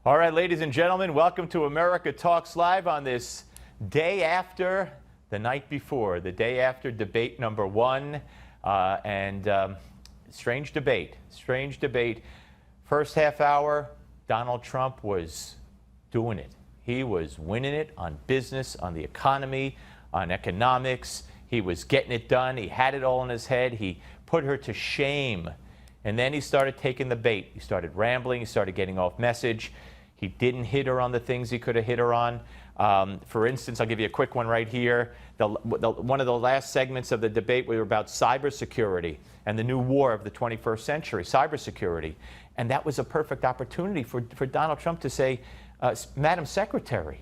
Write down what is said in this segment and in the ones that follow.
All right, ladies and gentlemen, welcome to America Talks Live on this day after the night before, the day after debate number one. Strange debate. First half hour, Donald Trump was doing it. He was winning it on business, on the economy, on economics. He was getting it done. He had it all in his head. He put her to shame. And then he started taking the bait. He started rambling. He started getting off message. He didn't hit her on the things he could have hit her on. For instance, I'll give you a quick one right here. One of the last segments of the debate, we were about cybersecurity and the new war of the 21st century, cybersecurity. And that was a perfect opportunity for Donald Trump to say, Madam Secretary,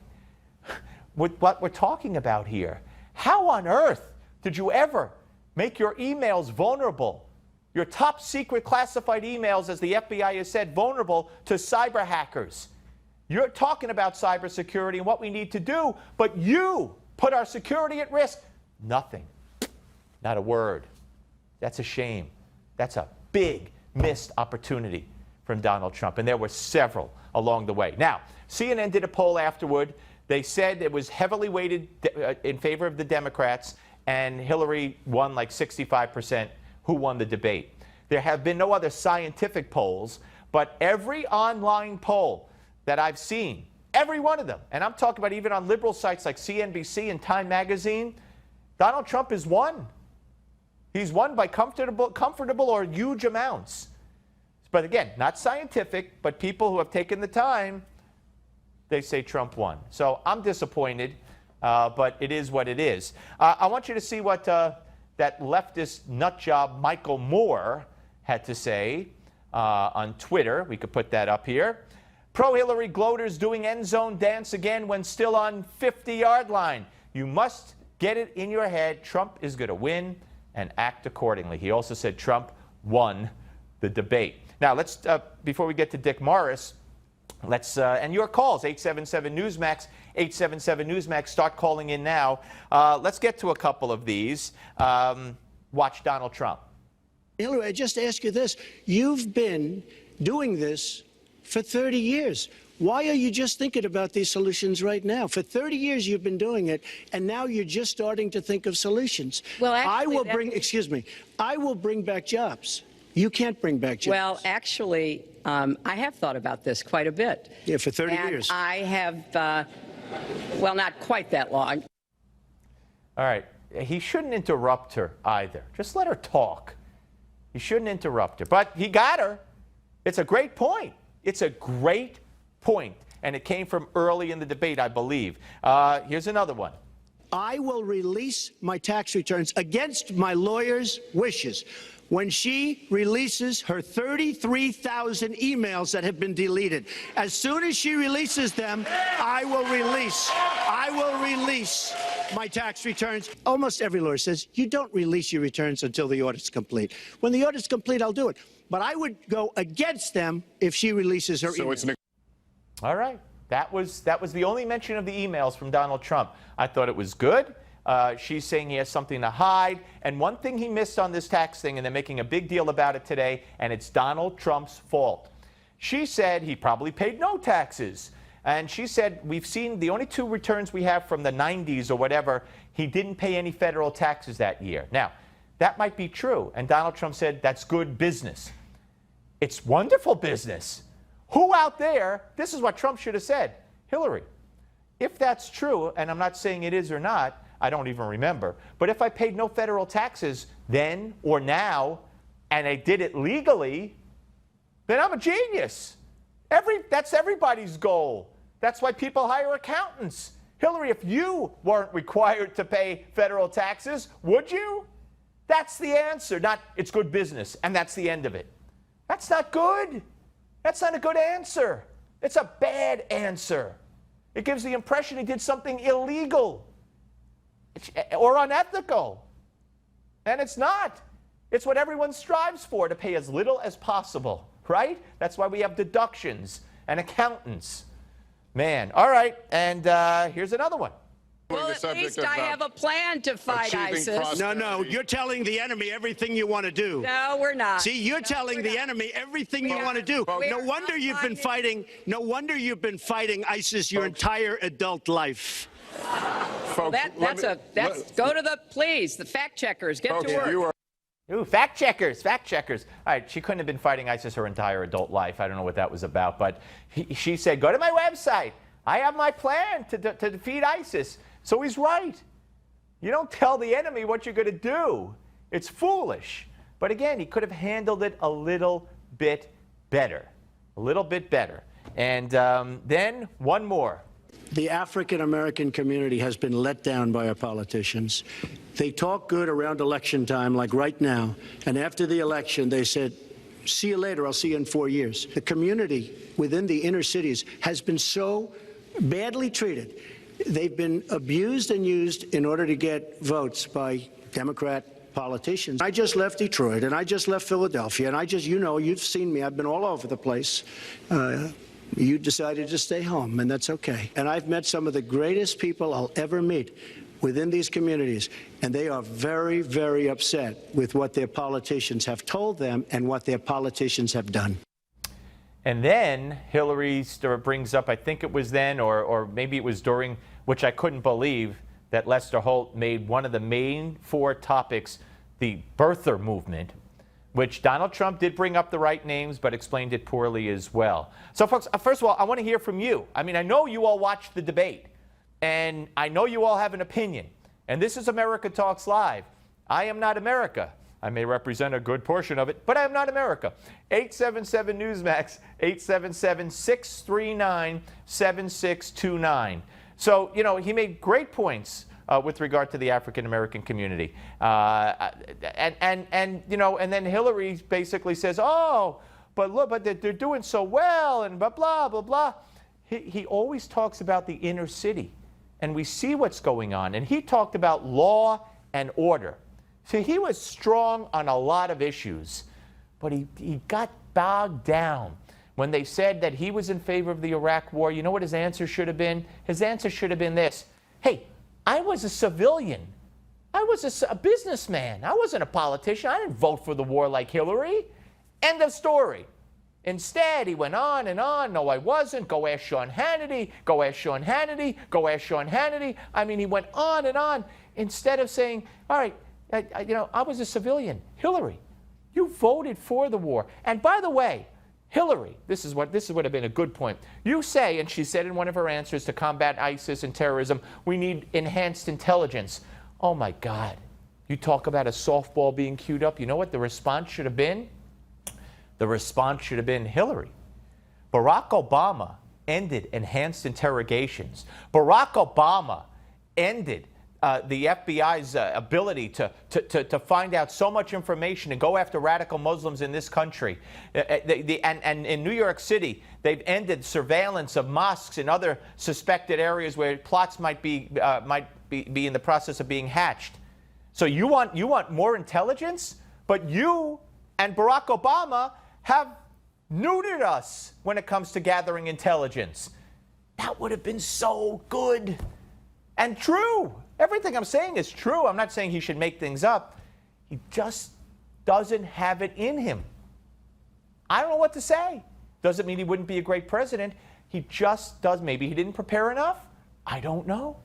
with what we're talking about here, how on earth did you ever make your emails vulnerable, your top secret classified emails, as the FBI has said, vulnerable to cyber hackers? You're talking about cybersecurity and what we need to do, but you put our security at risk. Nothing. Not a word. That's a shame. That's a big missed opportunity from Donald Trump, and there were several along the way. Now, CNN did a poll afterward. They said it was heavily weighted in favor of the Democrats, and Hillary won like 65%, who won the debate. There have been no other scientific polls, but every online poll that I've seen, every one of them, and I'm talking about even on liberal sites like CNBC and Time Magazine, Donald Trump has won. He's won by comfortable or huge amounts. But again, not scientific, but people who have taken the time, they say Trump won. So I'm disappointed, but it is what it is. I want you to see what that leftist nutjob Michael Moore had to say on Twitter. We could put that up here. Pro-Hillary gloaters doing end zone dance again when still on 50-yard line. You must get it in your head. Trump is going to win and act accordingly. He also said Trump won the debate. Now, let's, before we get to Dick Morris, let's, and your calls, 877-Newsmax, 877-Newsmax, start calling in now. Let's get to a couple of these. Watch Donald Trump. Hillary, I just ask you this. You've been doing this for 30 years. Why are you just thinking about these solutions right now? For 30 years you've been doing it, and now you're just starting to think of solutions. Well, actually, I will bring back jobs. You can't bring back jobs. Well, actually, I have thought about this quite a bit. Yeah, for 30 and years. I have, well, not quite that long. All right. He shouldn't interrupt her either. Just let her talk. He shouldn't interrupt her. But he got her. It's a great point. It's a great point. And it came from early in the debate, I believe. Here's another one. I will release my tax returns against my lawyer's wishes when she releases her 33,000 emails that have been deleted. As soon as she releases them, I will release my tax returns. Almost every lawyer says you don't release your returns until the audit's complete. When the audit's complete, I'll do it. But I would go against them if she releases her emails. All right. That was the only mention of the emails from Donald Trump. I thought it was good. She's saying he has something to hide. And one thing he missed on this tax thing, and they're making a big deal about it today, and it's Donald Trump's fault. She said he probably paid no taxes. And she said, we've seen the only two returns we have from the 90s or whatever, he didn't pay any federal taxes that year. Now, that might be true. And Donald Trump said, that's good business. It's wonderful business. Who out there, this is what Trump should have said. Hillary, if that's true, and I'm not saying it is or not, I don't even remember, but if I paid no federal taxes then or now, and I did it legally, then I'm a genius. That's everybody's goal. That's why people hire accountants. Hillary, if you weren't required to pay federal taxes, would you? That's the answer, not it's good business, and that's the end of it. That's not good. That's not a good answer. It's a bad answer. It gives the impression he did something illegal or unethical. And it's not. It's what everyone strives for, to pay as little as possible, right? That's why we have deductions and accountants. Man, all right, and here's another one. Well, the at subject least of, I have a plan to fight achieving ISIS. prosperity. No, you're telling the enemy everything you want to do. No, we're not. See, you're No, telling we're the not. enemy everything you We want to are- do. we No are wonder you've been outlining- fighting. No wonder you've been fighting ISIS your entire adult life. Folks, Go to the fact checkers. Get folks, to work. you are Ooh, fact checkers, fact checkers. All right, she couldn't have been fighting ISIS her entire adult life. I don't know what that was about, but she said, go to my website. I have my plan to defeat ISIS. So he's right. You don't tell the enemy what you're going to do. It's foolish. But again, he could have handled it a little bit better. A little bit better. And then one more. The African American community has been let down by our politicians. They talk good around election time, like right now, and after the election, they said, see you later, I'll see you in 4 years. The community within the inner cities has been so badly treated. They've been abused and used in order to get votes by Democrat politicians. I just left Detroit, and I just left Philadelphia, and you've seen me, I've been all over the place. You decided to stay home, and that's okay. And I've met some of the greatest people I'll ever meet within these communities, and they are very, very upset with what their politicians have told them and what their politicians have done. And then Hillary brings up, I think it was then, or maybe it was during, which I couldn't believe, that Lester Holt made one of the main 4 topics the birther movement, which Donald Trump did bring up the right names, but explained it poorly as well. So, folks, first of all, I want to hear from you. I mean, I know you all watched the debate, and I know you all have an opinion. And this is America Talks Live. I am not America. I may represent a good portion of it, but I am not America. 877 Newsmax, 877-639-7629. So, you know, he made great points with regard to the African American community. And you know, and then Hillary basically says, oh, but look, but they're doing so well, and blah, blah, blah, blah. He always talks about the inner city, and we see what's going on. And he talked about law and order. See, he was strong on a lot of issues, but he got bogged down when they said that he was in favor of the Iraq war. You know what his answer should have been? His answer should have been this. Hey, I was a civilian. I was a businessman. I wasn't a politician. I didn't vote for the war like Hillary. End of story. Instead, he went on and on. No, I wasn't. Go ask Sean Hannity. Go ask Sean Hannity. Go ask Sean Hannity. I mean, he went on and on instead of saying, all right, I was a civilian. Hillary, you voted for the war. And by the way, Hillary, this would have been a good point. You say, and she said in one of her answers, to combat ISIS and terrorism, we need enhanced intelligence. Oh my God. You talk about a softball being queued up. You know what the response should have been? The response should have been, Hillary, Barack Obama ended enhanced interrogations. Barack Obama ended the FBI's ability to find out so much information and go after radical Muslims in this country. And in New York City, they've ended surveillance of mosques and other suspected areas where plots might be in the process of being hatched. So you want more intelligence, but you and Barack Obama have neutered us when it comes to gathering intelligence. That would have been so good and true. Everything I'm saying is true. I'm not saying he should make things up. He just doesn't have it in him. I don't know what to say. Doesn't mean he wouldn't be a great president. He just does. Maybe he didn't prepare enough. I don't know.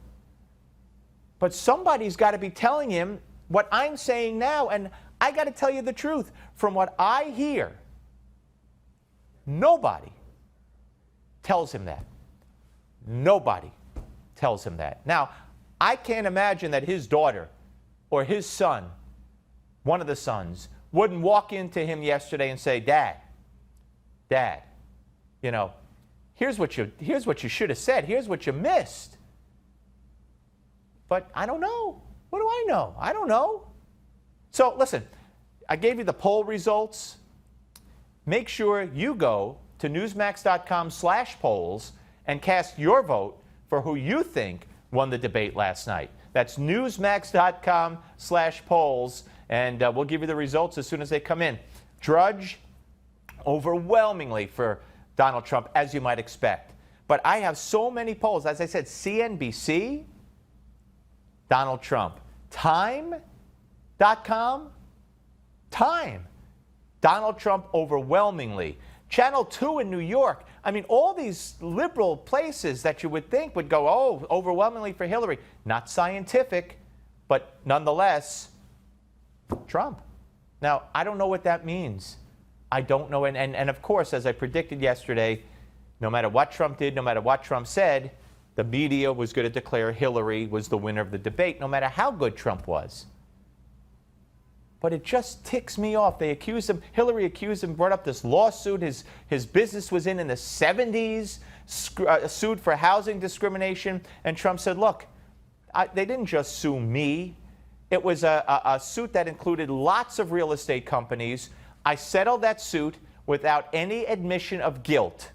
But somebody's got to be telling him what I'm saying now. And I got to tell you the truth. From what I hear, nobody tells him that. Nobody tells him that. Now, I can't imagine that his daughter or his son, one of the sons, wouldn't walk into him yesterday and say, Dad, you know, here's what you should have said. Here's what you missed. But I don't know. What do I know? I don't know. So listen, I gave you the poll results. Make sure you go to newsmax.com/polls and cast your vote for who you think won the debate last night. That's newsmax.com/polls, and we'll give you the results as soon as they come in. Drudge, overwhelmingly for Donald Trump, as you might expect. But I have so many polls. As I said, CNBC, Donald Trump. Time.com? Time. Donald Trump overwhelmingly. Channel 2 in New York. I mean, all these liberal places that you would think would go, oh, overwhelmingly for Hillary. Not scientific, but nonetheless, Trump. Now, I don't know what that means. I don't know. And of course, as I predicted yesterday, no matter what Trump did, no matter what Trump said, the media was going to declare Hillary was the winner of the debate, no matter how good Trump was. But it just ticks me off. They accused him, Hillary accused him, brought up this lawsuit his business was in the 70s, sued for housing discrimination. And Trump said, look, they didn't just sue me. It was a suit that included lots of real estate companies. I settled that suit without any admission of guilt.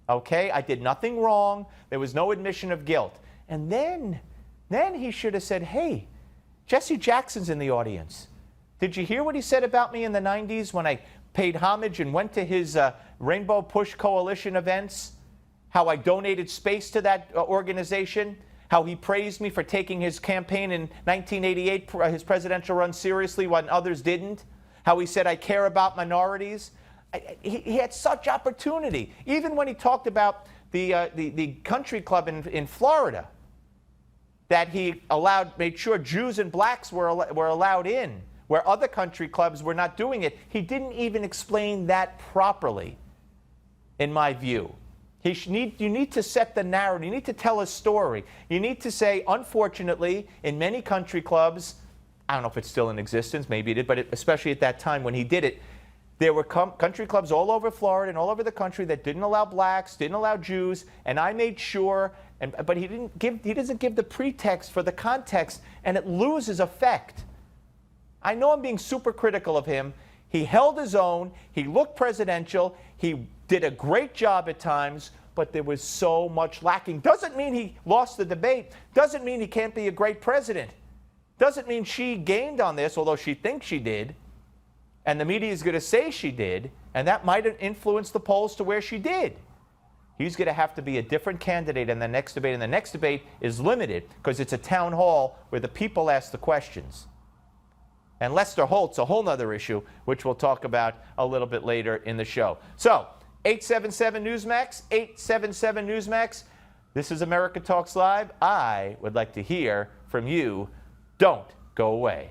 Okay? I did nothing wrong. There was no admission of guilt. And then he should have said, hey, Jesse Jackson's in the audience. Did you hear what he said about me in the 90s when I paid homage and went to his Rainbow Push Coalition events? How I donated space to that organization? How he praised me for taking his campaign in 1988, his presidential run, seriously when others didn't? How he said, I care about minorities? He had such opportunity. Even when he talked about the country club in Florida, that he made sure Jews and blacks were allowed in, where other country clubs were not doing it. He didn't even explain that properly, in my view. You need to set the narrative. You need to tell a story. You need to say, unfortunately, in many country clubs, I don't know if it's still in existence, maybe it did, but especially at that time when he did it, there were country clubs all over Florida and all over the country that didn't allow blacks, didn't allow Jews, and I made sure, but he doesn't give the pretext for the context, and it loses effect. I know I'm being super critical of him. He held his own. He looked presidential. He did a great job at times, but there was so much lacking. Doesn't mean he lost the debate. Doesn't mean he can't be a great president. Doesn't mean she gained on this, although she thinks she did. And the media is going to say she did, and that might have influenced the polls to where she did. He's going to have to be a different candidate in the next debate, and the next debate is limited because it's a town hall where the people ask the questions. And Lester Holt's a whole nother issue, which we'll talk about a little bit later in the show. So, 877 Newsmax, 877 Newsmax. This is America Talks Live. I would like to hear from you. Don't go away.